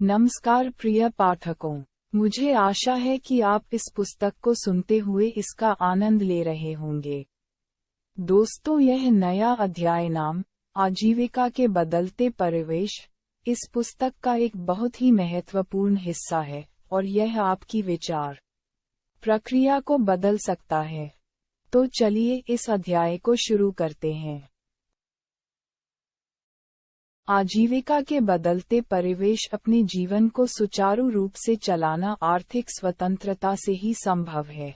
नमस्कार प्रिय पाठकों, मुझे आशा है कि आप इस पुस्तक को सुनते हुए इसका आनंद ले रहे होंगे। दोस्तों, यह नया अध्याय नाम आजीविका के बदलते परिवेश इस पुस्तक का एक बहुत ही महत्वपूर्ण हिस्सा है और यह आपकी विचार प्रक्रिया को बदल सकता है। तो चलिए इस अध्याय को शुरू करते हैं। आजीविका के बदलते परिवेश अपने जीवन को सुचारू रूप से चलाना आर्थिक स्वतंत्रता से ही संभव है।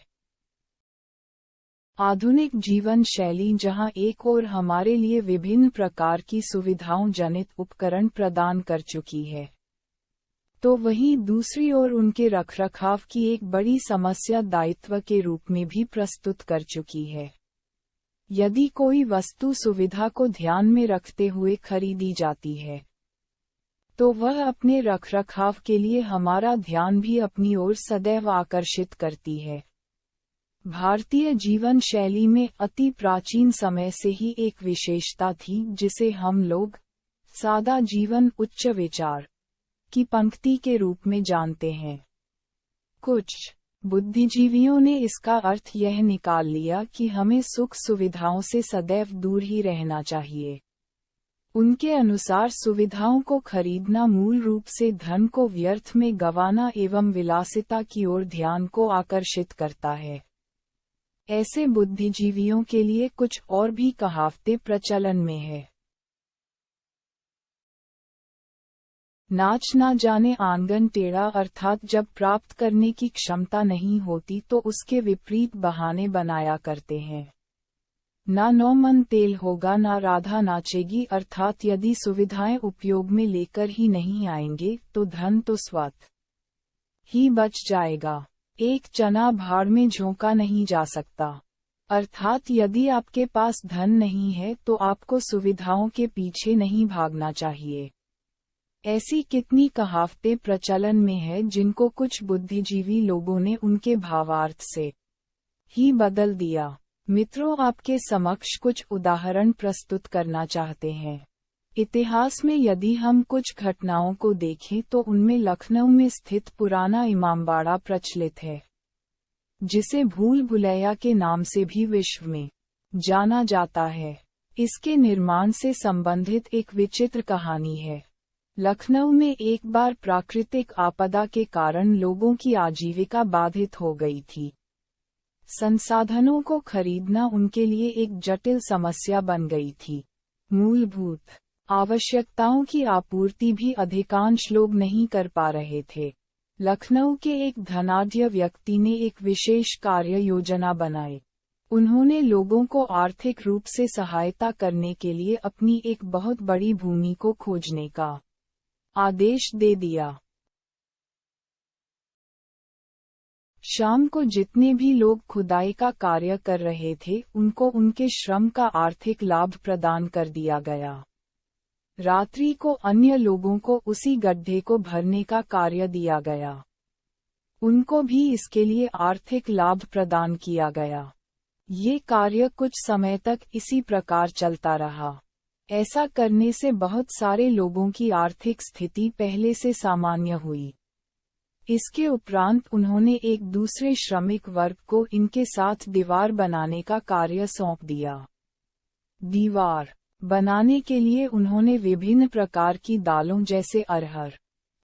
आधुनिक जीवन शैली जहां एक ओर हमारे लिए विभिन्न प्रकार की सुविधाओं जनित उपकरण प्रदान कर चुकी है, तो वहीं दूसरी ओर उनके रखरखाव की एक बड़ी समस्या दायित्व के रूप में भी प्रस्तुत कर चुकी है। यदि कोई वस्तु सुविधा को ध्यान में रखते हुए खरीदी जाती है, तो वह अपने रखरखाव के लिए हमारा ध्यान भी अपनी ओर सदैव आकर्षित करती है। भारतीय जीवन शैली में अति प्राचीन समय से ही एक विशेषता थी जिसे हम लोग सादा जीवन उच्च विचार की पंक्ति के रूप में जानते हैं। कुछ बुद्धिजीवियों ने इसका अर्थ यह निकाल लिया कि हमें सुख सुविधाओं से सदैव दूर ही रहना चाहिए। उनके अनुसार सुविधाओं को खरीदना मूल रूप से धन को व्यर्थ में गंवाना एवं विलासिता की ओर ध्यान को आकर्षित करता है। ऐसे बुद्धिजीवियों के लिए कुछ और भी कहावतें प्रचलन में है। नाच ना जाने आंगन टेढ़ा, अर्थात जब प्राप्त करने की क्षमता नहीं होती तो उसके विपरीत बहाने बनाया करते हैं। ना नौ मन तेल होगा ना राधा नाचेगी, अर्थात यदि सुविधाएं उपयोग में लेकर ही नहीं आएंगे तो धन तो स्वतः ही बच जाएगा। एक चना भाड़ में झोंका नहीं जा सकता, अर्थात यदि आपके पास धन नहीं है तो आपको सुविधाओं के पीछे नहीं भागना चाहिए। ऐसी कितनी कहावतें प्रचलन में है जिनको कुछ बुद्धिजीवी लोगों ने उनके भावार्थ से ही बदल दिया। मित्रों, आपके समक्ष कुछ उदाहरण प्रस्तुत करना चाहते हैं। इतिहास में यदि हम कुछ घटनाओं को देखें तो उनमें लखनऊ में स्थित पुराना इमामबाड़ा प्रचलित है, जिसे भूल भुलैया के नाम से भी विश्व में जाना जाता है। इसके निर्माण से संबंधित एक विचित्र कहानी है। लखनऊ में एक बार प्राकृतिक आपदा के कारण लोगों की आजीविका बाधित हो गई थी। संसाधनों को खरीदना उनके लिए एक जटिल समस्या बन गई थी। मूलभूत आवश्यकताओं की आपूर्ति भी अधिकांश लोग नहीं कर पा रहे थे। लखनऊ के एक धनाढ्य व्यक्ति ने एक विशेष कार्य योजना बनाई। उन्होंने लोगों को आर्थिक रूप से सहायता करने के लिए अपनी एक बहुत बड़ी भूमि को खोजने का आदेश दे दिया। शाम को जितने भी लोग खुदाई का कार्य कर रहे थे उनको उनके श्रम का आर्थिक लाभ प्रदान कर दिया गया। रात्रि को अन्य लोगों को उसी गड्ढे को भरने का कार्य दिया गया। उनको भी इसके लिए आर्थिक लाभ प्रदान किया गया। ये कार्य कुछ समय तक इसी प्रकार चलता रहा। ऐसा करने से बहुत सारे लोगों की आर्थिक स्थिति पहले से सामान्य हुई। इसके उपरांत उन्होंने एक दूसरे श्रमिक वर्ग को इनके साथ दीवार बनाने का कार्य सौंप दिया। दीवार बनाने के लिए उन्होंने विभिन्न प्रकार की दालों जैसे अरहर,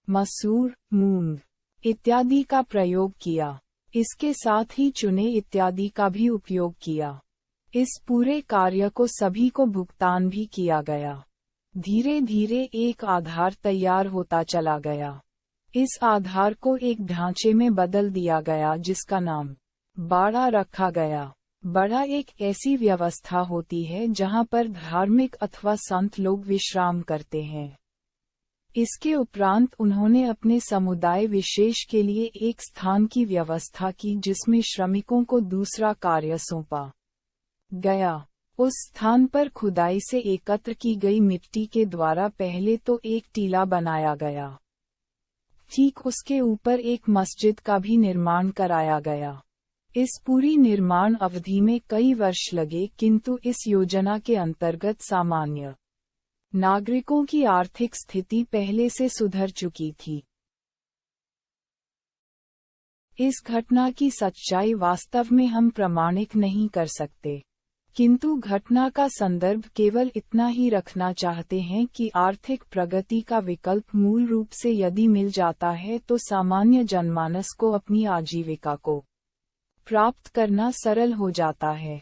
मसूर, मूंग इत्यादि का प्रयोग किया। इसके साथ ही चूने इत्यादि का भी उपयोग किया। इस पूरे कार्य को सभी को भुगतान भी किया गया। धीरे धीरे एक आधार तैयार होता चला गया। इस आधार को एक ढांचे में बदल दिया गया जिसका नाम बाड़ा रखा गया। बड़ा एक ऐसी व्यवस्था होती है जहां पर धार्मिक अथवा संत लोग विश्राम करते हैं। इसके उपरांत उन्होंने अपने समुदाय विशेष के लिए एक स्थान की व्यवस्था की जिसमें श्रमिकों को दूसरा कार्य सौंपा गया। उस स्थान पर खुदाई से एकत्र की गई मिट्टी के द्वारा पहले तो एक टीला बनाया गया। ठीक उसके ऊपर एक मस्जिद का भी निर्माण कराया गया। इस पूरी निर्माण अवधि में कई वर्ष लगे, किंतु इस योजना के अंतर्गत सामान्य नागरिकों की आर्थिक स्थिति पहले से सुधर चुकी थी। इस घटना की सच्चाई वास्तव में हम प्रमाणित नहीं कर सकते, किंतु घटना का संदर्भ केवल इतना ही रखना चाहते हैं कि आर्थिक प्रगति का विकल्प मूल रूप से यदि मिल जाता है तो सामान्य जनमानस को अपनी आजीविका को प्राप्त करना सरल हो जाता है।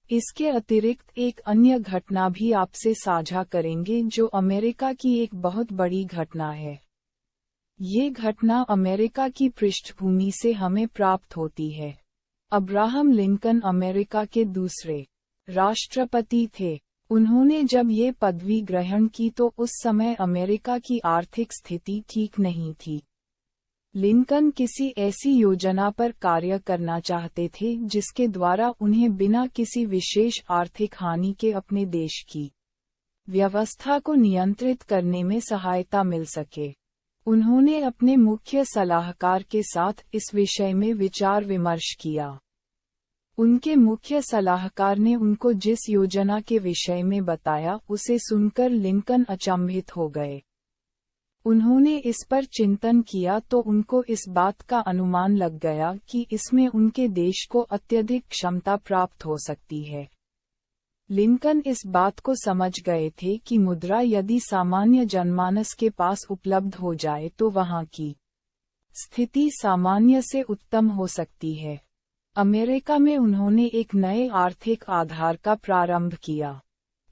इसके अतिरिक्त एक अन्य घटना भी आपसे साझा करेंगे जो अमेरिका की एक बहुत बड़ी घटना है। ये घटना अमेरिका की पृष्ठभूमि से हमें प्राप्त होती है। अब्राहम लिंकन अमेरिका के दूसरे राष्ट्रपति थे। उन्होंने जब ये पदवी ग्रहण की तो उस समय अमेरिका की आर्थिक स्थिति ठीक नहीं थी। लिंकन किसी ऐसी योजना पर कार्य करना चाहते थे जिसके द्वारा उन्हें बिना किसी विशेष आर्थिक हानि के अपने देश की व्यवस्था को नियंत्रित करने में सहायता मिल सके। उन्होंने अपने मुख्य सलाहकार के साथ इस विषय में विचार विमर्श किया। उनके मुख्य सलाहकार ने उनको जिस योजना के विषय में बताया उसे सुनकर लिंकन अचंभित हो गए। उन्होंने इस पर चिंतन किया तो उनको इस बात का अनुमान लग गया कि इसमें उनके देश को अत्यधिक क्षमता प्राप्त हो सकती है। लिंकन इस बात को समझ गए थे कि मुद्रा यदि सामान्य जनमानस के पास उपलब्ध हो जाए तो वहां की स्थिति सामान्य से उत्तम हो सकती है। अमेरिका में उन्होंने एक नए आर्थिक आधार का प्रारंभ किया।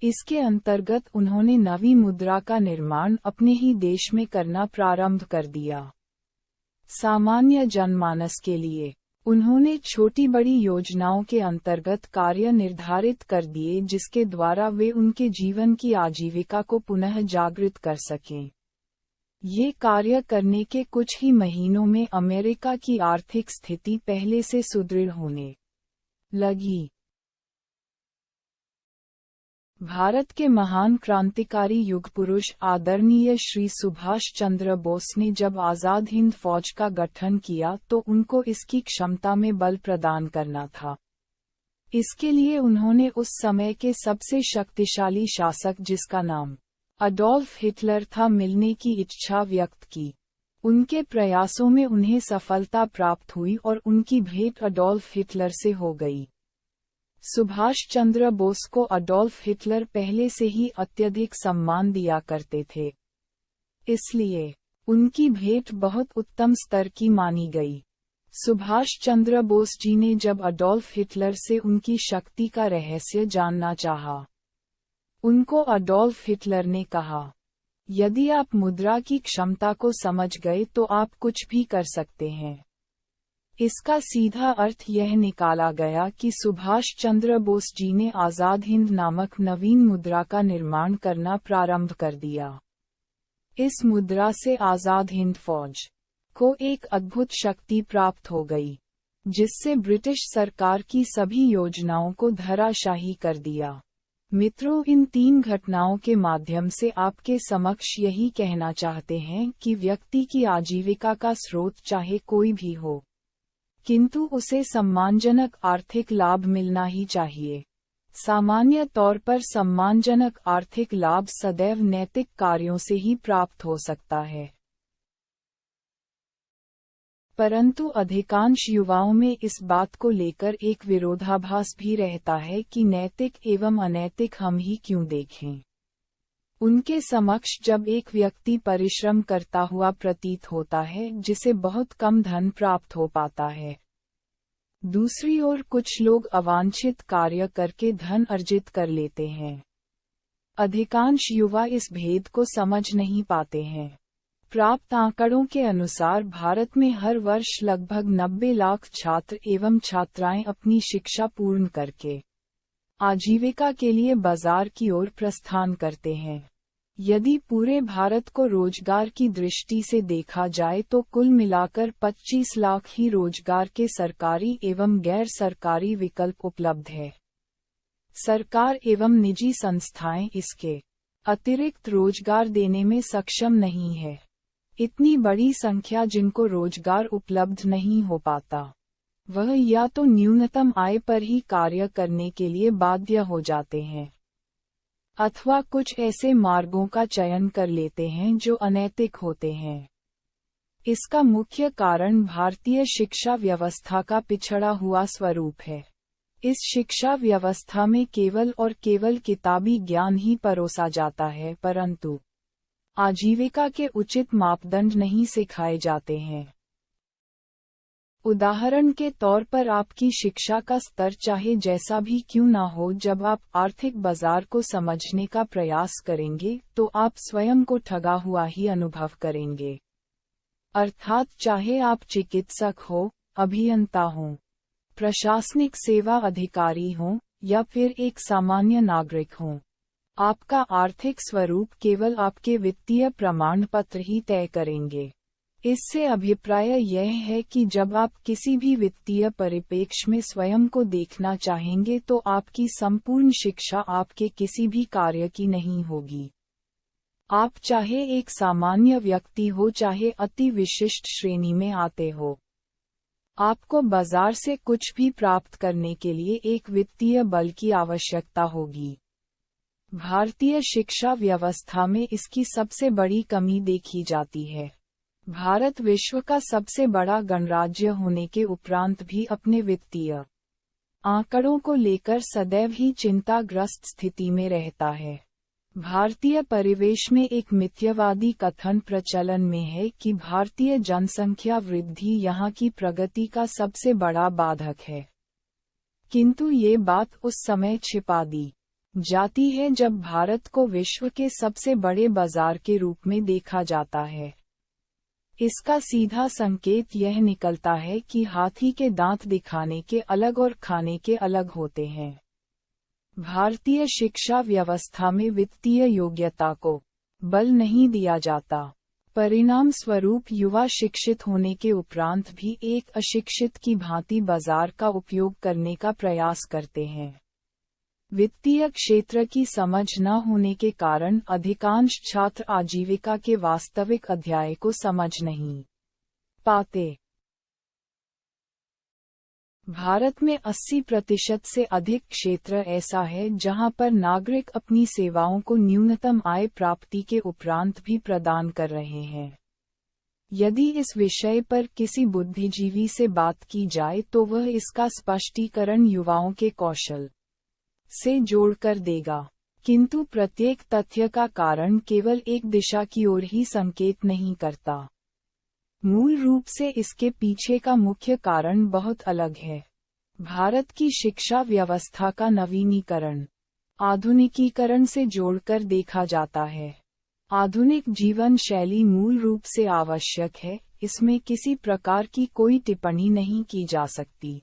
इसके अंतर्गत उन्होंने नवी मुद्रा का निर्माण अपने ही देश में करना प्रारंभ कर दिया। सामान्य जनमानस के लिए उन्होंने छोटी बड़ी योजनाओं के अंतर्गत कार्य निर्धारित कर दिए जिसके द्वारा वे उनके जीवन की आजीविका को पुनः जागृत कर सकें। ये कार्य करने के कुछ ही महीनों में अमेरिका की आर्थिक स्थिति पहले से सुदृढ़ होने लगी। भारत के महान क्रांतिकारी युग पुरुष आदरणीय श्री सुभाष चंद्र बोस ने जब आज़ाद हिंद फौज का गठन किया तो उनको इसकी क्षमता में बल प्रदान करना था। इसके लिए उन्होंने उस समय के सबसे शक्तिशाली शासक जिसका नाम अडोल्फ हिटलर था मिलने की इच्छा व्यक्त की। उनके प्रयासों में उन्हें सफलता प्राप्त हुई और उनकी भेंट अडोल्फ हिटलर से हो गई। सुभाष चंद्र बोस को अडोल्फ हिटलर पहले से ही अत्यधिक सम्मान दिया करते थे, इसलिए उनकी भेंट बहुत उत्तम स्तर की मानी गई। सुभाष चंद्र बोस जी ने जब अडोल्फ हिटलर से उनकी शक्ति का रहस्य जानना चाहा, उनको अडोल्फ हिटलर ने कहा, यदि आप मुद्रा की क्षमता को समझ गए तो आप कुछ भी कर सकते हैं। इसका सीधा अर्थ यह निकाला गया कि सुभाष चंद्र बोस जी ने आज़ाद हिंद नामक नवीन मुद्रा का निर्माण करना प्रारंभ कर दिया। इस मुद्रा से आज़ाद हिंद फौज को एक अद्भुत शक्ति प्राप्त हो गई, जिससे ब्रिटिश सरकार की सभी योजनाओं को धराशायी कर दिया। मित्रों, इन तीन घटनाओं के माध्यम से आपके समक्ष यही कहना चाहते हैं कि व्यक्ति की आजीविका का स्रोत चाहे कोई भी हो, किंतु उसे सम्मानजनक आर्थिक लाभ मिलना ही चाहिए। सामान्य तौर पर सम्मानजनक आर्थिक लाभ सदैव नैतिक कार्यों से ही प्राप्त हो सकता है, परंतु अधिकांश युवाओं में इस बात को लेकर एक विरोधाभास भी रहता है कि नैतिक एवं अनैतिक हम ही क्यों देखें। उनके समक्ष जब एक व्यक्ति परिश्रम करता हुआ प्रतीत होता है जिसे बहुत कम धन प्राप्त हो पाता है, दूसरी ओर कुछ लोग अवांछित कार्य करके धन अर्जित कर लेते हैं। अधिकांश युवा इस भेद को समझ नहीं पाते हैं। प्राप्त आंकड़ों के अनुसार भारत में हर वर्ष लगभग 90 लाख छात्र एवं छात्राएं अपनी शिक्षा पूर्ण करके आजीविका के लिए बाजार की ओर प्रस्थान करते हैं। यदि पूरे भारत को रोजगार की दृष्टि से देखा जाए तो कुल मिलाकर 25 लाख ही रोजगार के सरकारी एवं गैर सरकारी विकल्प उपलब्ध है। सरकार एवं निजी संस्थाएं इसके अतिरिक्त रोजगार देने में सक्षम नहीं है। इतनी बड़ी संख्या जिनको रोजगार उपलब्ध नहीं हो पाता, वह या तो न्यूनतम आय पर ही कार्य करने के लिए बाध्य हो जाते हैं, अथवा कुछ ऐसे मार्गों का चयन कर लेते हैं जो अनैतिक होते हैं। इसका मुख्य कारण भारतीय शिक्षा व्यवस्था का पिछड़ा हुआ स्वरूप है। इस शिक्षा व्यवस्था में केवल और केवल किताबी ज्ञान ही परोसा जाता है, परंतु आजीविका के उचित मापदंड नहीं सिखाए जाते हैं। उदाहरण के तौर पर आपकी शिक्षा का स्तर चाहे जैसा भी क्यों ना हो, जब आप आर्थिक बाजार को समझने का प्रयास करेंगे तो आप स्वयं को ठगा हुआ ही अनुभव करेंगे। अर्थात चाहे आप चिकित्सक हो, अभियंता हो, प्रशासनिक सेवा अधिकारी हो या फिर एक सामान्य नागरिक हो, आपका आर्थिक स्वरूप केवल आपके वित्तीय प्रमाण पत्र ही तय करेंगे। इससे अभिप्राय यह है कि जब आप किसी भी वित्तीय परिप्रेक्ष्य में स्वयं को देखना चाहेंगे तो आपकी संपूर्ण शिक्षा आपके किसी भी कार्य की नहीं होगी। आप चाहे एक सामान्य व्यक्ति हो चाहे अति विशिष्ट श्रेणी में आते हो, आपको बाजार से कुछ भी प्राप्त करने के लिए एक वित्तीय बल की आवश्यकता होगी। भारतीय शिक्षा व्यवस्था में इसकी सबसे बड़ी कमी देखी जाती है। भारत विश्व का सबसे बड़ा गणराज्य होने के उपरांत भी अपने वित्तीय आंकड़ों को लेकर सदैव ही चिंताग्रस्त स्थिति में रहता है। भारतीय परिवेश में एक मिथ्यावादी कथन प्रचलन में है कि भारतीय जनसंख्या वृद्धि यहाँ की प्रगति का सबसे बड़ा बाधक है, किंतु ये बात उस समय छिपा दी जाती है जब भारत को विश्व के सबसे बड़े बाजार के रूप में देखा जाता है। इसका सीधा संकेत यह निकलता है कि हाथी के दांत दिखाने के अलग और खाने के अलग होते हैं। भारतीय शिक्षा व्यवस्था में वित्तीय योग्यता को बल नहीं दिया जाता। परिणाम स्वरूप युवा शिक्षित होने के उपरांत भी एक अशिक्षित की भांति बाजार का उपयोग करने का प्रयास करते हैं। वित्तीय क्षेत्र की समझ न होने के कारण अधिकांश छात्र आजीविका के वास्तविक अध्याय को समझ नहीं पाते। भारत में 80% से अधिक क्षेत्र ऐसा है जहां पर नागरिक अपनी सेवाओं को न्यूनतम आय प्राप्ति के उपरांत भी प्रदान कर रहे हैं। यदि इस विषय पर किसी बुद्धिजीवी से बात की जाए तो वह इसका स्पष्टीकरण युवाओं के कौशल से जोड़कर देगा, किंतु प्रत्येक तथ्य का कारण केवल एक दिशा की ओर ही संकेत नहीं करता। मूल रूप से इसके पीछे का मुख्य कारण बहुत अलग है। भारत की शिक्षा व्यवस्था का नवीनीकरण आधुनिकीकरण से जोड़कर देखा जाता है। आधुनिक जीवन शैली मूल रूप से आवश्यक है, इसमें किसी प्रकार की कोई टिप्पणी नहीं की जा सकती।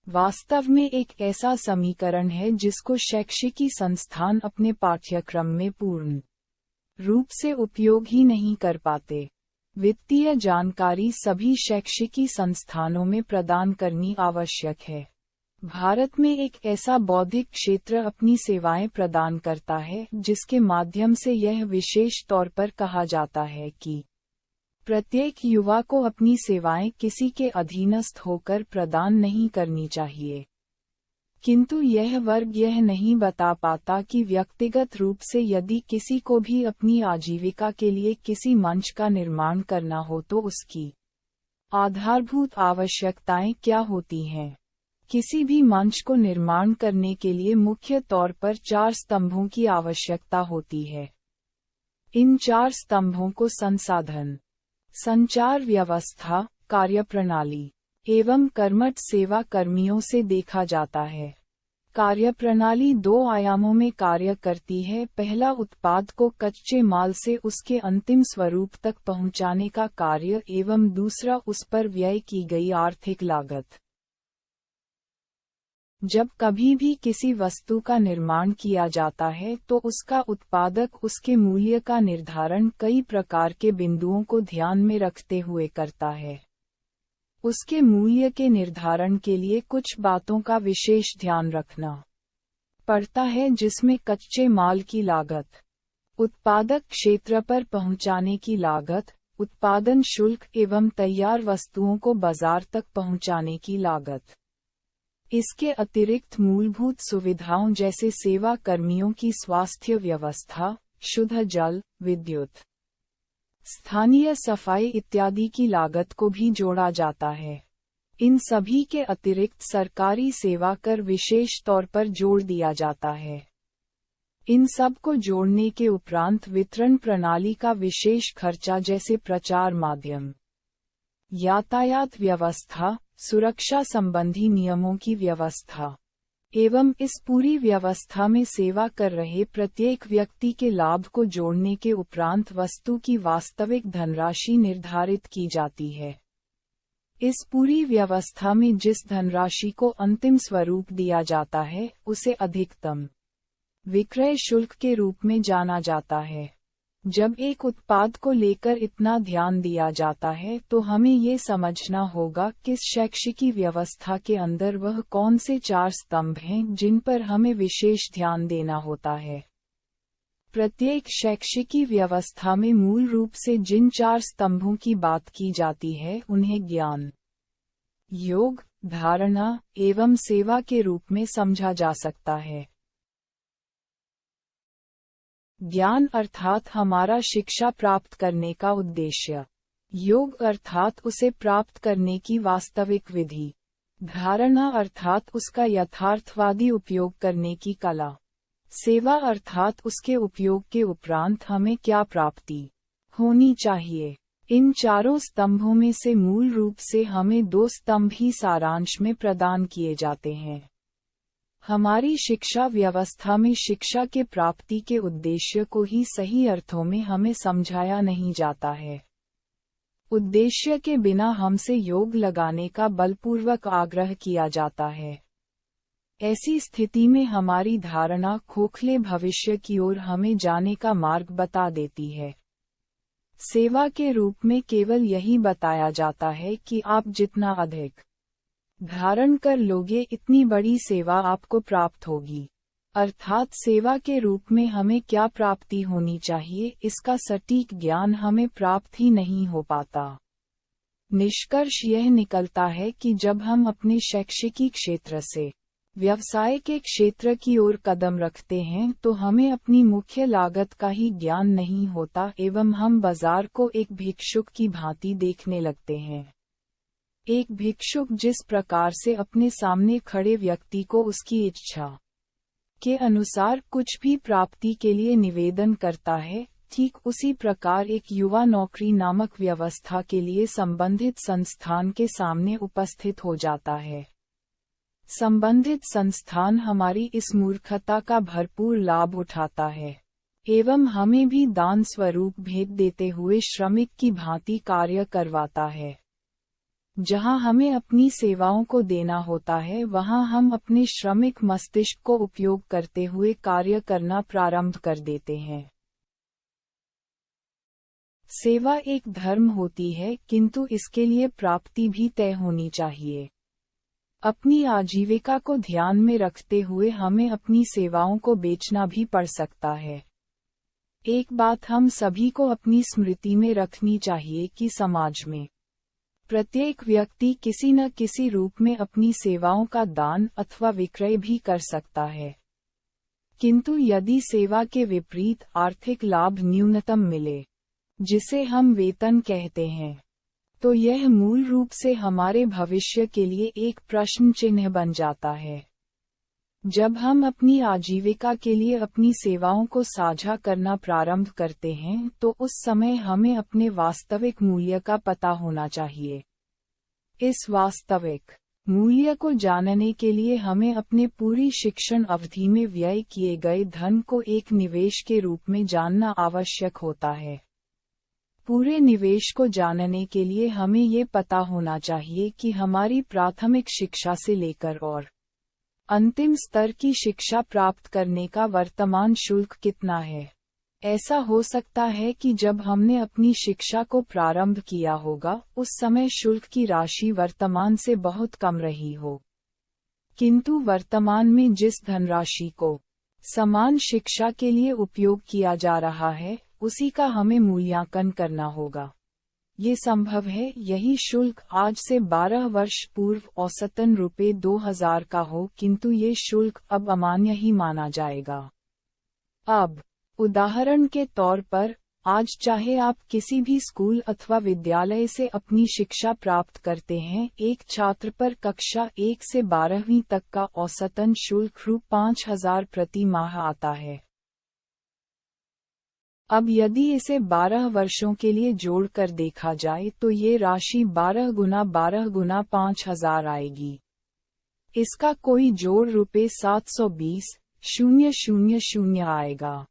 वास्तव में एक ऐसा समीकरण है जिसको शैक्षिकी संस्थान अपने पाठ्यक्रम में पूर्ण रूप से उपयोग ही नहीं कर पाते। वित्तीय जानकारी सभी शैक्षिकी संस्थानों में प्रदान करनी आवश्यक है। भारत में एक ऐसा बौद्धिक क्षेत्र अपनी सेवाएं प्रदान करता है जिसके माध्यम से यह विशेष तौर पर कहा जाता है कि प्रत्येक युवा को अपनी सेवाएं किसी के अधीनस्थ होकर प्रदान नहीं करनी चाहिए, किंतु यह वर्ग यह नहीं बता पाता कि व्यक्तिगत रूप से यदि किसी को भी अपनी आजीविका के लिए किसी मंच का निर्माण करना हो तो उसकी आधारभूत आवश्यकताएं क्या होती हैं। किसी भी मंच को निर्माण करने के लिए मुख्य तौर पर 4 स्तंभों की आवश्यकता होती है। इन 4 स्तंभों को संसाधन, संचार व्यवस्था, कार्यप्रणाली एवं कर्मठ सेवा कर्मियों से देखा जाता है। कार्यप्रणाली 2 आयामों में कार्य करती है। पहला उत्पाद को कच्चे माल से उसके अंतिम स्वरूप तक पहुंचाने का कार्य एवं दूसरा उस पर व्यय की गई आर्थिक लागत। जब कभी भी किसी वस्तु का निर्माण किया जाता है तो उसका उत्पादक उसके मूल्य का निर्धारण कई प्रकार के बिंदुओं को ध्यान में रखते हुए करता है। उसके मूल्य के निर्धारण के लिए कुछ बातों का विशेष ध्यान रखना पड़ता है, जिसमें कच्चे माल की लागत, उत्पादक क्षेत्र पर पहुंचाने की लागत, उत्पादन शुल्क एवं तैयार वस्तुओं को बाजार तक पहुंचाने की लागत। इसके अतिरिक्त मूलभूत सुविधाओं जैसे सेवा कर्मियों की स्वास्थ्य व्यवस्था, शुद्ध जल, विद्युत स्थानीय सफाई इत्यादि की लागत को भी जोड़ा जाता है। इन सभी के अतिरिक्त सरकारी सेवा कर विशेष तौर पर जोड़ दिया जाता है। इन सब को जोड़ने के उपरांत वितरण प्रणाली का विशेष खर्चा जैसे प्रचार माध्यम, यातायात व्यवस्था, सुरक्षा संबंधी नियमों की व्यवस्था एवं इस पूरी व्यवस्था में सेवा कर रहे प्रत्येक व्यक्ति के लाभ को जोड़ने के उपरांत वस्तु की वास्तविक धनराशि निर्धारित की जाती है। इस पूरी व्यवस्था में जिस धनराशि को अंतिम स्वरूप दिया जाता है उसे अधिकतम विक्रय शुल्क के रूप में जाना जाता है। जब एक उत्पाद को लेकर इतना ध्यान दिया जाता है तो हमें ये समझना होगा कि शैक्षिकी व्यवस्था के अंदर वह कौन से 4 स्तंभ हैं जिन पर हमें विशेष ध्यान देना होता है। प्रत्येक शैक्षिकी व्यवस्था में मूल रूप से जिन 4 स्तंभों की बात की जाती है उन्हें ज्ञान, योग, धारणा एवं सेवा के रूप में समझा जा सकता है। ज्ञान अर्थात हमारा शिक्षा प्राप्त करने का उद्देश्य, योग अर्थात उसे प्राप्त करने की वास्तविक विधि, धारणा अर्थात उसका यथार्थवादी उपयोग करने की कला, सेवा अर्थात उसके उपयोग के उपरांत हमें क्या प्राप्ति होनी चाहिए। इन चारों स्तंभों में से मूल रूप से हमें 2 स्तंभ ही सारांश में प्रदान किए जाते हैं। हमारी शिक्षा व्यवस्था में शिक्षा के प्राप्ति के उद्देश्य को ही सही अर्थों में हमें समझाया नहीं जाता है। उद्देश्य के बिना हमसे योग लगाने का बलपूर्वक आग्रह किया जाता है। ऐसी स्थिति में हमारी धारणा खोखले भविष्य की ओर हमें जाने का मार्ग बता देती है। सेवा के रूप में केवल यही बताया जाता है कि आप जितना अधिक धारण कर लोगे इतनी बड़ी सेवा आपको प्राप्त होगी। अर्थात सेवा के रूप में हमें क्या प्राप्ति होनी चाहिए इसका सटीक ज्ञान हमें प्राप्त ही नहीं हो पाता। निष्कर्ष यह निकलता है कि जब हम अपने शैक्षिकी क्षेत्र से व्यवसाय के क्षेत्र की ओर कदम रखते हैं तो हमें अपनी मुख्य लागत का ही ज्ञान नहीं होता एवं हम बाजार को एक भिक्षुक की भांति देखने लगते हैं। एक भिक्षुक जिस प्रकार से अपने सामने खड़े व्यक्ति को उसकी इच्छा के अनुसार कुछ भी प्राप्ति के लिए निवेदन करता है, ठीक उसी प्रकार एक युवा नौकरी नामक व्यवस्था के लिए संबंधित संस्थान के सामने उपस्थित हो जाता है। संबंधित संस्थान हमारी इस मूर्खता का भरपूर लाभ उठाता है एवं हमें भी दान स्वरूप भेंट देते हुए श्रमिक की भांति कार्य करवाता है। जहां हमें अपनी सेवाओं को देना होता है वहां हम अपने श्रमिक मस्तिष्क को उपयोग करते हुए कार्य करना प्रारंभ कर देते हैं। सेवा एक धर्म होती है किंतु इसके लिए प्राप्ति भी तय होनी चाहिए। अपनी आजीविका को ध्यान में रखते हुए हमें अपनी सेवाओं को बेचना भी पड़ सकता है। एक बात हम सभी को अपनी स्मृति में रखनी चाहिए कि समाज में प्रत्येक व्यक्ति किसी न किसी रूप में अपनी सेवाओं का दान अथवा विक्रय भी कर सकता है, किंतु यदि सेवा के विपरीत आर्थिक लाभ न्यूनतम मिले, जिसे हम वेतन कहते हैं, तो यह मूल रूप से हमारे भविष्य के लिए एक प्रश्न चिन्ह बन जाता है। जब हम अपनी आजीविका के लिए अपनी सेवाओं को साझा करना प्रारंभ करते हैं तो उस समय हमें अपने वास्तविक मूल्य का पता होना चाहिए। इस वास्तविक मूल्य को जानने के लिए हमें अपने पूरी शिक्षण अवधि में व्यय किए गए धन को एक निवेश के रूप में जानना आवश्यक होता है। पूरे निवेश को जानने के लिए हमें ये पता होना चाहिए कि हमारी प्राथमिक शिक्षा से लेकर और अंतिम स्तर की शिक्षा प्राप्त करने का वर्तमान शुल्क कितना है। ऐसा हो सकता है कि जब हमने अपनी शिक्षा को प्रारंभ किया होगा उस समय शुल्क की राशि वर्तमान से बहुत कम रही हो, किंतु वर्तमान में जिस धनराशि को समान शिक्षा के लिए उपयोग किया जा रहा है उसी का हमें मूल्यांकन करना होगा। ये संभव है यही शुल्क आज से 12 वर्ष पूर्व औसतन रुपये 2000 का हो, किंतु ये शुल्क अब अमान्य ही माना जाएगा। अब उदाहरण के तौर पर आज चाहे आप किसी भी स्कूल अथवा विद्यालय से अपनी शिक्षा प्राप्त करते हैं, एक छात्र पर कक्षा 1 से 12वीं तक का औसतन शुल्क रु 5,000 प्रति माह आता है। अब यदि इसे 12 वर्षों के लिए जोड़कर देखा जाए तो ये राशि 12 गुना 5,000 आएगी। इसका कोई जोड़ रुपये 720,000 आएगा।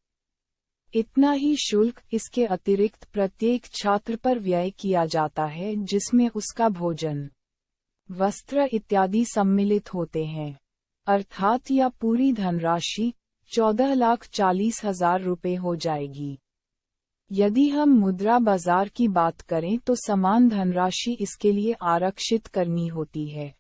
इतना ही शुल्क इसके अतिरिक्त प्रत्येक छात्र पर व्यय किया जाता है, जिसमें उसका भोजन, वस्त्र इत्यादि सम्मिलित होते हैं। अर्थात यह पूरी धनराशि 14,40,000 रुपये हो जाएगी। यदि हम मुद्रा बाजार की बात करें तो समान धनराशि इसके लिए आरक्षित करनी होती है।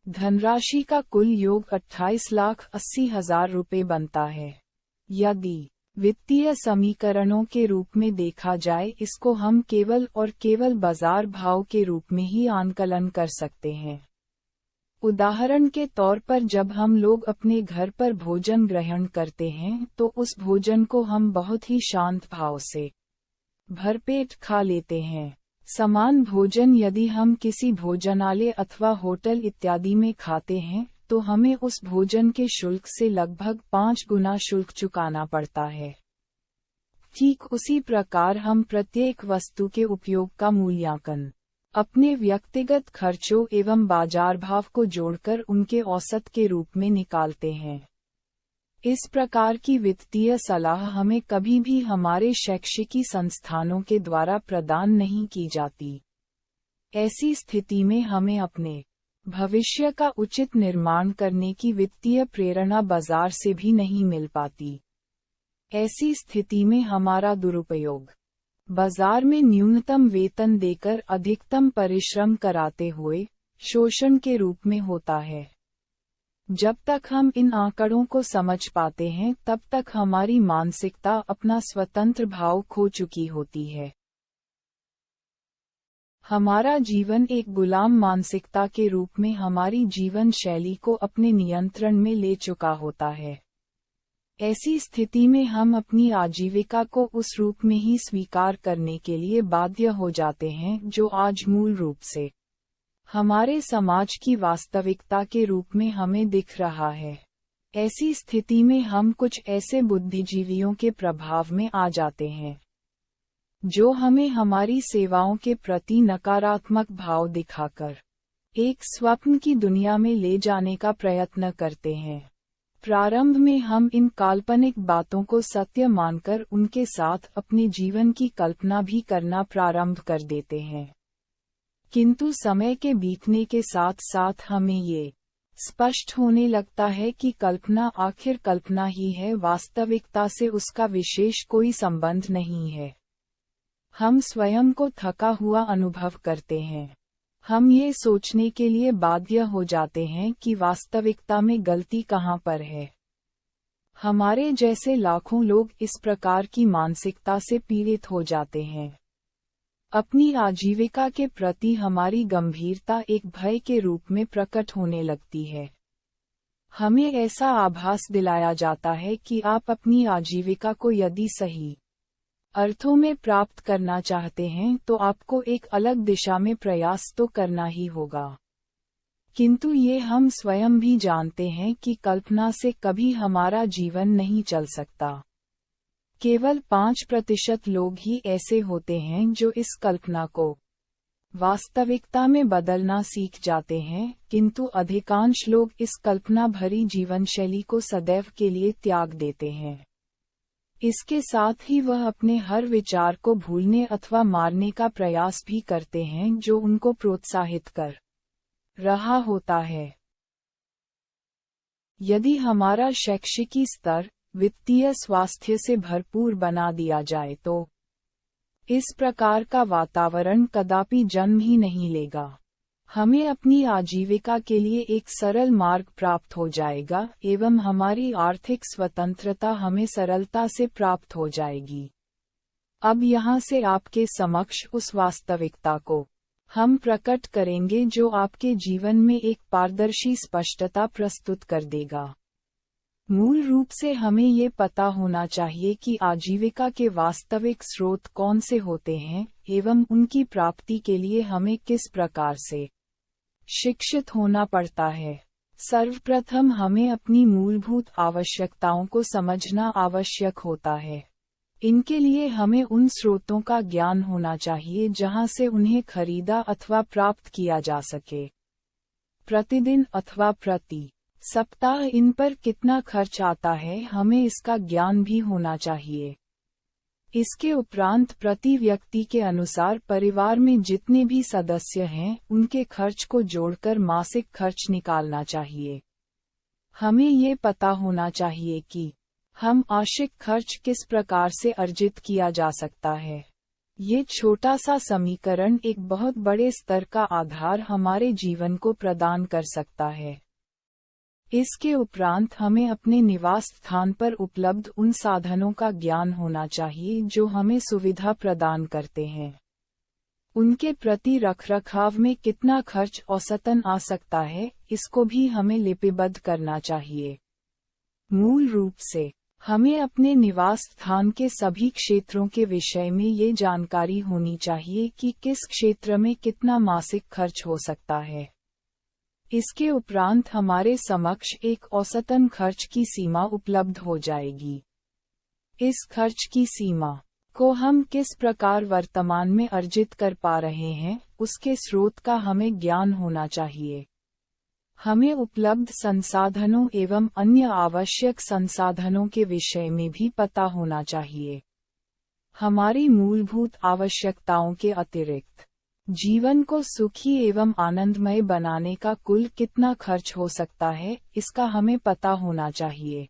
धनराशि का कुल योग 28,80,000 रुपये बनता है। यदि वित्तीय समीकरणों के रूप में देखा जाए, इसको हम केवल और केवल बाजार भाव के रूप में ही आंकलन कर सकते हैं। उदाहरण के तौर पर जब हम लोग अपने घर पर भोजन ग्रहण करते हैं तो उस भोजन को हम बहुत ही शांत भाव से भरपेट खा लेते हैं। समान भोजन यदि हम किसी भोजनालय अथवा होटल इत्यादि में खाते हैं तो हमें उस भोजन के शुल्क से लगभग 5 गुना शुल्क चुकाना पड़ता है। ठीक उसी प्रकार हम प्रत्येक वस्तु के उपयोग का मूल्यांकन अपने व्यक्तिगत खर्चों एवं बाजार भाव को जोड़कर उनके औसत के रूप में निकालते हैं। इस प्रकार की वित्तीय सलाह हमें कभी भी हमारे शैक्षिकी संस्थानों के द्वारा प्रदान नहीं की जाती। ऐसी स्थिति में हमें अपने भविष्य का उचित निर्माण करने की वित्तीय प्रेरणा बाजार से भी नहीं मिल पाती। ऐसी स्थिति में हमारा दुरुपयोग बाजार में न्यूनतम वेतन देकर अधिकतम परिश्रम कराते हुए शोषण के रूप में होता है। जब तक हम इन आंकड़ों को समझ पाते हैं तब तक हमारी मानसिकता अपना स्वतंत्र भाव खो चुकी होती है। हमारा जीवन एक गुलाम मानसिकता के रूप में हमारी जीवन शैली को अपने नियंत्रण में ले चुका होता है। ऐसी स्थिति में हम अपनी आजीविका को उस रूप में ही स्वीकार करने के लिए बाध्य हो जाते हैं जो आज मूल रूप से हमारे समाज की वास्तविकता के रूप में हमें दिख रहा है। ऐसी स्थिति में हम कुछ ऐसे बुद्धिजीवियों के प्रभाव में आ जाते हैं जो हमें हमारी सेवाओं के प्रति नकारात्मक भाव दिखाकर एक स्वप्न की दुनिया में ले जाने का प्रयत्न करते हैं। प्रारंभ में हम इन काल्पनिक बातों को सत्य मानकर उनके साथ अपने जीवन की कल्पना भी करना प्रारंभ कर देते हैं, किंतु समय के बीतने के साथ साथ हमें ये स्पष्ट होने लगता है कि कल्पना आखिर कल्पना ही है, वास्तविकता से उसका विशेष कोई संबंध नहीं है। हम स्वयं को थका हुआ अनुभव करते हैं। हम ये सोचने के लिए बाध्य हो जाते हैं कि वास्तविकता में गलती कहाँ पर है। हमारे जैसे लाखों लोग इस प्रकार की मानसिकता से पीड़ित हो जाते हैं। अपनी आजीविका के प्रति हमारी गंभीरता एक भय के रूप में प्रकट होने लगती है। हमें ऐसा आभास दिलाया जाता है कि आप अपनी आजीविका को यदि सही अर्थों में प्राप्त करना चाहते हैं तो आपको एक अलग दिशा में प्रयास तो करना ही होगा। किंतु ये हम स्वयं भी जानते हैं कि कल्पना से कभी हमारा जीवन नहीं चल सकता। केवल 5% लोग ही ऐसे होते हैं जो इस कल्पना को वास्तविकता में बदलना सीख जाते हैं, किंतु अधिकांश लोग इस कल्पना भरी जीवन शैली को सदैव के लिए त्याग देते हैं। इसके साथ ही वह अपने हर विचार को भूलने अथवा मारने का प्रयास भी करते हैं जो उनको प्रोत्साहित कर रहा होता है। यदि हमारा शैक्षिकी स्तर वित्तीय स्वास्थ्य से भरपूर बना दिया जाए तो इस प्रकार का वातावरण कदापि जन्म ही नहीं लेगा। हमें अपनी आजीविका के लिए एक सरल मार्ग प्राप्त हो जाएगा एवं हमारी आर्थिक स्वतंत्रता हमें सरलता से प्राप्त हो जाएगी। अब यहाँ से आपके समक्ष उस वास्तविकता को हम प्रकट करेंगे जो आपके जीवन में एक पारदर्शी स्पष्टता प्रस्तुत कर देगा। मूल रूप से हमें ये पता होना चाहिए कि आजीविका के वास्तविक स्रोत कौन से होते हैं एवं उनकी प्राप्ति के लिए हमें किस प्रकार से शिक्षित होना पड़ता है। सर्वप्रथम हमें अपनी मूलभूत आवश्यकताओं को समझना आवश्यक होता है। इनके लिए हमें उन स्रोतों का ज्ञान होना चाहिए जहां से उन्हें खरीदा अथवा प्राप्त किया जा सके। प्रतिदिन अथवा प्रति सप्ताह इन पर कितना खर्च आता है, हमें इसका ज्ञान भी होना चाहिए। इसके उपरांत प्रति व्यक्ति के अनुसार परिवार में जितने भी सदस्य हैं, उनके खर्च को जोड़कर मासिक खर्च निकालना चाहिए। हमें ये पता होना चाहिए कि हम आंशिक खर्च किस प्रकार से अर्जित किया जा सकता है। ये छोटा सा समीकरण एक बहुत बड़े स्तर का आधार हमारे जीवन को प्रदान कर सकता है। इसके उपरांत हमें अपने निवास स्थान पर उपलब्ध उन साधनों का ज्ञान होना चाहिए जो हमें सुविधा प्रदान करते हैं। उनके प्रति रखरखाव में कितना खर्च औसतन आ सकता है, इसको भी हमें लिपिबद्ध करना चाहिए। मूल रूप से हमें अपने निवास स्थान के सभी क्षेत्रों के विषय में ये जानकारी होनी चाहिए कि किस क्षेत्र में कितना मासिक खर्च हो सकता है। इसके उपरांत हमारे समक्ष एक औसतन खर्च की सीमा उपलब्ध हो जाएगी। इस खर्च की सीमा को हम किस प्रकार वर्तमान में अर्जित कर पा रहे हैं, उसके स्रोत का हमें ज्ञान होना चाहिए। हमें उपलब्ध संसाधनों एवं अन्य आवश्यक संसाधनों के विषय में भी पता होना चाहिए। हमारी मूलभूत आवश्यकताओं के अतिरिक्त जीवन को सुखी एवं आनंदमय बनाने का कुल कितना खर्च हो सकता है, इसका हमें पता होना चाहिए।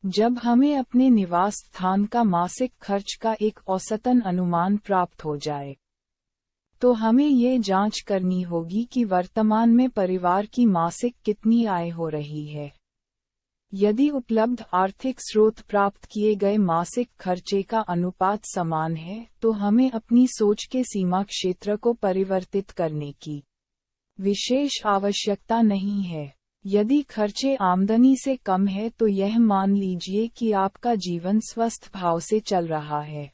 जब हमें अपने निवास स्थान का मासिक खर्च का एक औसतन अनुमान प्राप्त हो जाए, तो हमें ये जांच करनी होगी कि वर्तमान में परिवार की मासिक कितनी आय हो रही है। यदि उपलब्ध आर्थिक स्रोत प्राप्त किए गए मासिक खर्चे का अनुपात समान है, तो हमें अपनी सोच के सीमा क्षेत्र को परिवर्तित करने की विशेष आवश्यकता नहीं है। यदि खर्चे आमदनी से कम है तो यह मान लीजिए कि आपका जीवन स्वस्थ भाव से चल रहा है।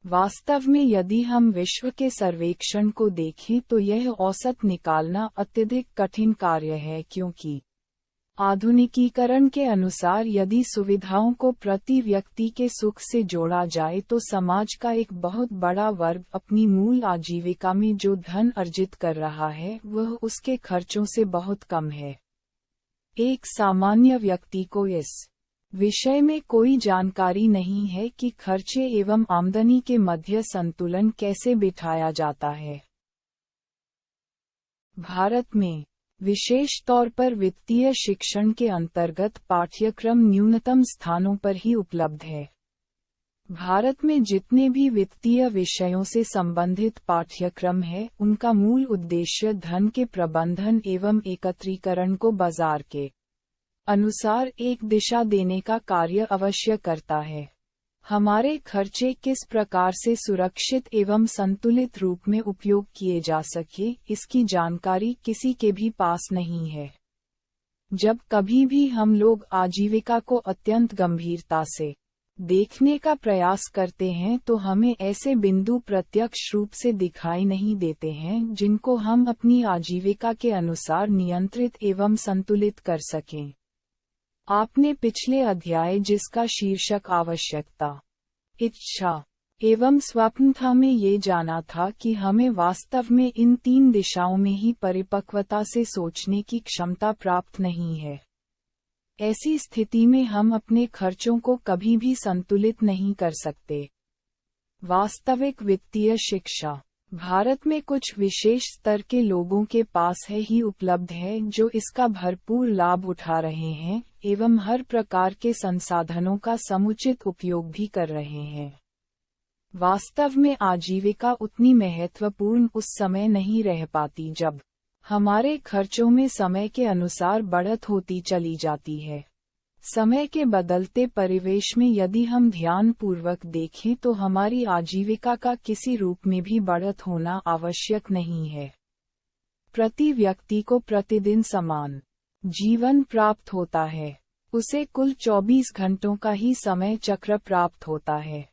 वास्तव में यदि हम विश्व के सर्वेक्षण को देखें तो यह औसत निकालना अत्यधिक कठिन कार्य है, क्योंकि आधुनिकीकरण के अनुसार यदि सुविधाओं को प्रति व्यक्ति के सुख से जोड़ा जाए तो समाज का एक बहुत बड़ा वर्ग अपनी मूल आजीविका में जो धन अर्जित कर रहा है वह उसके खर्चों से बहुत कम है। एक सामान्य व्यक्ति को इस विषय में कोई जानकारी नहीं है कि खर्चे एवं आमदनी के मध्य संतुलन कैसे बिठाया जाता है। भारत में विशेष तौर पर वित्तीय शिक्षण के अंतर्गत पाठ्यक्रम न्यूनतम स्थानों पर ही उपलब्ध है। भारत में जितने भी वित्तीय विषयों से संबंधित पाठ्यक्रम है, उनका मूल उद्देश्य धन के प्रबंधन एवं एकत्रीकरण को बाजार के अनुसार एक दिशा देने का कार्य अवश्य करता है। हमारे खर्चे किस प्रकार से सुरक्षित एवं संतुलित रूप में उपयोग किए जा सके, इसकी जानकारी किसी के भी पास नहीं है। जब कभी भी हम लोग आजीविका को अत्यंत गंभीरता से देखने का प्रयास करते हैं तो हमें ऐसे बिंदु प्रत्यक्ष रूप से दिखाई नहीं देते हैं जिनको हम अपनी आजीविका के अनुसार नियंत्रित एवं संतुलित कर सकें। आपने पिछले अध्याय जिसका शीर्षक आवश्यकता, इच्छा एवं स्वप्न था में ये जाना था कि हमें वास्तव में इन तीन दिशाओं में ही परिपक्वता से सोचने की क्षमता प्राप्त नहीं है। ऐसी स्थिति में हम अपने खर्चों को कभी भी संतुलित नहीं कर सकते। वास्तविक वित्तीय शिक्षा भारत में कुछ विशेष स्तर के लोगों के पास ही उपलब्ध है जो इसका भरपूर लाभ उठा रहे हैं एवं हर प्रकार के संसाधनों का समुचित उपयोग भी कर रहे हैं। वास्तव में आजीविका उतनी महत्वपूर्ण उस समय नहीं रह पाती जब हमारे खर्चों में समय के अनुसार बढ़त होती चली जाती है। समय के बदलते परिवेश में यदि हम ध्यानपूर्वक देखें तो हमारी आजीविका का किसी रूप में भी बढ़त होना आवश्यक नहीं है। प्रति व्यक्ति को प्रतिदिन समान जीवन प्राप्त होता है। उसे कुल 24 घंटों का ही समय चक्र प्राप्त होता है।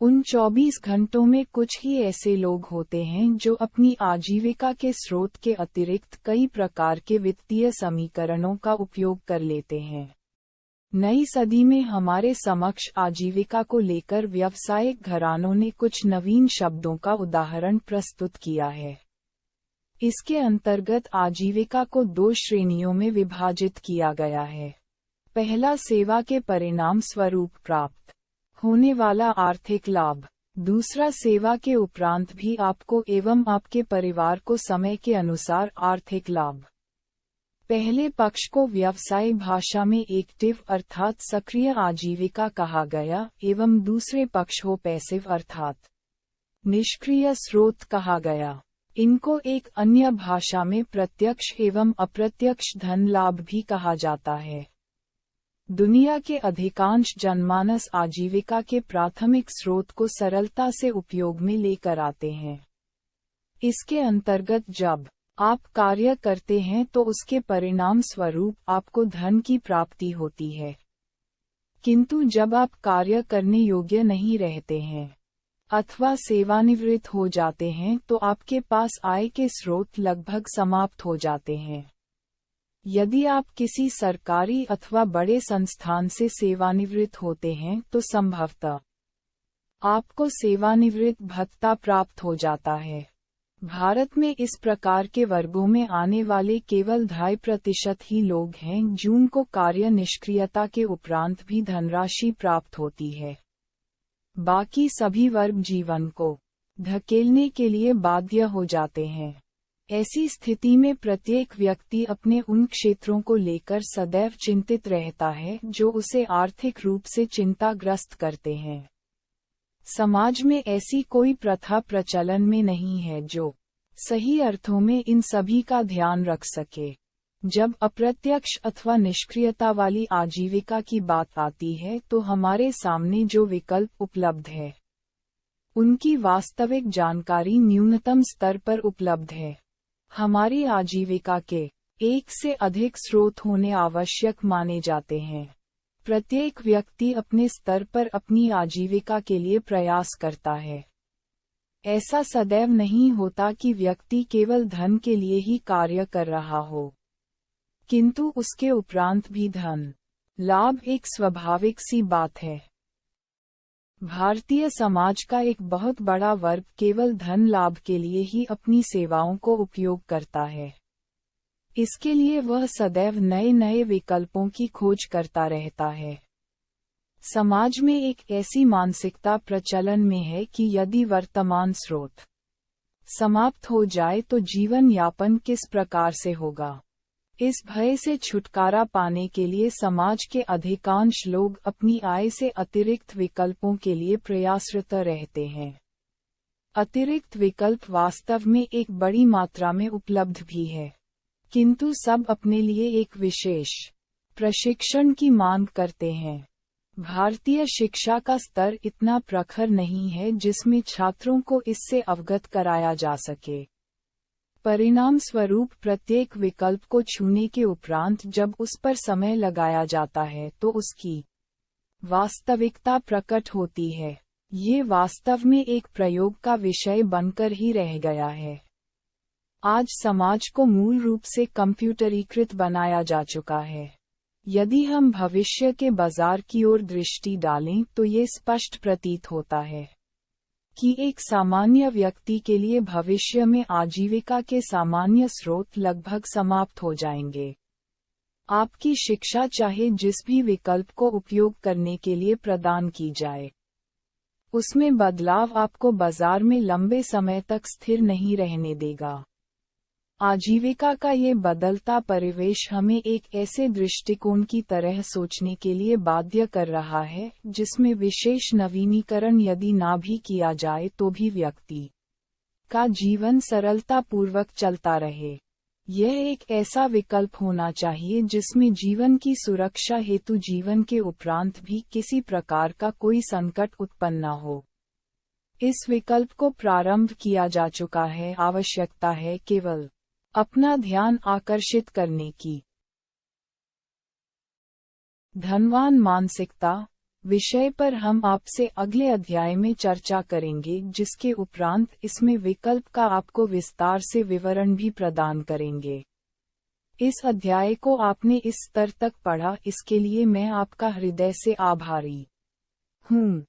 उन 24 घंटों में कुछ ही ऐसे लोग होते हैं जो अपनी आजीविका के स्रोत के अतिरिक्त कई प्रकार के वित्तीय समीकरणों का उपयोग कर लेते हैं। नई सदी में हमारे समक्ष आजीविका को लेकर व्यावसायिक घरानों ने कुछ नवीन शब्दों का उदाहरण प्रस्तुत किया है। इसके अंतर्गत आजीविका को 2 श्रेणियों में विभाजित किया गया है। पहला, सेवा के परिणाम स्वरूप प्राप्त होने वाला आर्थिक लाभ। दूसरा, सेवा के उपरांत भी आपको एवं आपके परिवार को समय के अनुसार आर्थिक लाभ। पहले पक्ष को व्यवसाय भाषा में एक्टिव अर्थात सक्रिय आजीविका कहा गया एवं दूसरे पक्ष को पैसिव अर्थात निष्क्रिय स्रोत कहा गया। इनको एक अन्य भाषा में प्रत्यक्ष एवं अप्रत्यक्ष धन लाभ भी कहा जाता है। दुनिया के अधिकांश जनमानस आजीविका के प्राथमिक स्रोत को सरलता से उपयोग में लेकर आते हैं। इसके अंतर्गत जब आप कार्य करते हैं तो उसके परिणाम स्वरूप आपको धन की प्राप्ति होती है, किंतु जब आप कार्य करने योग्य नहीं रहते हैं अथवा सेवानिवृत्त हो जाते हैं तो आपके पास आय के स्रोत लगभग समाप्त हो जाते हैं। यदि आप किसी सरकारी अथवा बड़े संस्थान से सेवानिवृत्त होते हैं तो संभवतः आपको सेवानिवृत्त भत्ता प्राप्त हो जाता है। भारत में इस प्रकार के वर्गों में आने वाले केवल 2.5% ही लोग हैं जिनको कार्य निष्क्रियता के उपरांत भी धनराशि प्राप्त होती है। बाकी सभी वर्ग जीवन को धकेलने के लिए बाध्य हो जाते हैं। ऐसी स्थिति में प्रत्येक व्यक्ति अपने उन क्षेत्रों को लेकर सदैव चिंतित रहता है जो उसे आर्थिक रूप से चिंताग्रस्त करते हैं। समाज में ऐसी कोई प्रथा प्रचलन में नहीं है जो सही अर्थों में इन सभी का ध्यान रख सके। जब अप्रत्यक्ष अथवा निष्क्रियता वाली आजीविका की बात आती है तो हमारे सामने जो विकल्प उपलब्ध है उनकी वास्तविक जानकारी न्यूनतम स्तर पर उपलब्ध है। हमारी आजीविका के एक से अधिक स्रोत होने आवश्यक माने जाते हैं। प्रत्येक व्यक्ति अपने स्तर पर अपनी आजीविका के लिए प्रयास करता है। ऐसा सदैव नहीं होता कि व्यक्ति केवल धन के लिए ही कार्य कर रहा हो, किंतु उसके उपरांत भी धन लाभ एक स्वाभाविक सी बात है। भारतीय समाज का एक बहुत बड़ा वर्ग केवल धन लाभ के लिए ही अपनी सेवाओं को उपयोग करता है। इसके लिए वह सदैव नए नए विकल्पों की खोज करता रहता है। समाज में एक ऐसी मानसिकता प्रचलन में है कि यदि वर्तमान स्रोत समाप्त हो जाए तो जीवन यापन किस प्रकार से होगा। इस भय से छुटकारा पाने के लिए समाज के अधिकांश लोग अपनी आय से अतिरिक्त विकल्पों के लिए प्रयासरत रहते हैं। अतिरिक्त विकल्प वास्तव में एक बड़ी मात्रा में उपलब्ध भी है, किंतु सब अपने लिए एक विशेष प्रशिक्षण की मांग करते हैं। भारतीय शिक्षा का स्तर इतना प्रखर नहीं है जिसमें छात्रों को इससे अवगत कराया जा सके। परिणाम स्वरूप प्रत्येक विकल्प को छूने के उपरांत जब उस पर समय लगाया जाता है तो उसकी वास्तविकता प्रकट होती है। ये वास्तव में एक प्रयोग का विषय बनकर ही रह गया है। आज समाज को मूल रूप से कंप्यूटरीकृत बनाया जा चुका है। यदि हम भविष्य के बाजार की ओर दृष्टि डालें तो ये स्पष्ट प्रतीत होता है कि एक सामान्य व्यक्ति के लिए भविष्य में आजीविका के सामान्य स्रोत लगभग समाप्त हो जाएंगे। आपकी शिक्षा चाहे जिस भी विकल्प को उपयोग करने के लिए प्रदान की जाए, उसमें बदलाव आपको बाजार में लंबे समय तक स्थिर नहीं रहने देगा। आजीविका का ये बदलता परिवेश हमें एक ऐसे दृष्टिकोण की तरह सोचने के लिए बाध्य कर रहा है जिसमें विशेष नवीनीकरण यदि ना भी किया जाए तो भी व्यक्ति का जीवन सरलतापूर्वक चलता रहे। यह एक ऐसा विकल्प होना चाहिए जिसमें जीवन की सुरक्षा हेतु जीवन के उपरांत भी किसी प्रकार का कोई संकट उत्पन्न न हो। इस विकल्प को प्रारंभ किया जा चुका है। आवश्यकता है केवल अपना ध्यान आकर्षित करने की। धनवान मानसिकता विषय पर हम आपसे अगले अध्याय में चर्चा करेंगे, जिसके उपरांत इसमें विकल्प का आपको विस्तार से विवरण भी प्रदान करेंगे। इस अध्याय को आपने इस स्तर तक पढ़ा, इसके लिए मैं आपका हृदय से आभारी हूँ।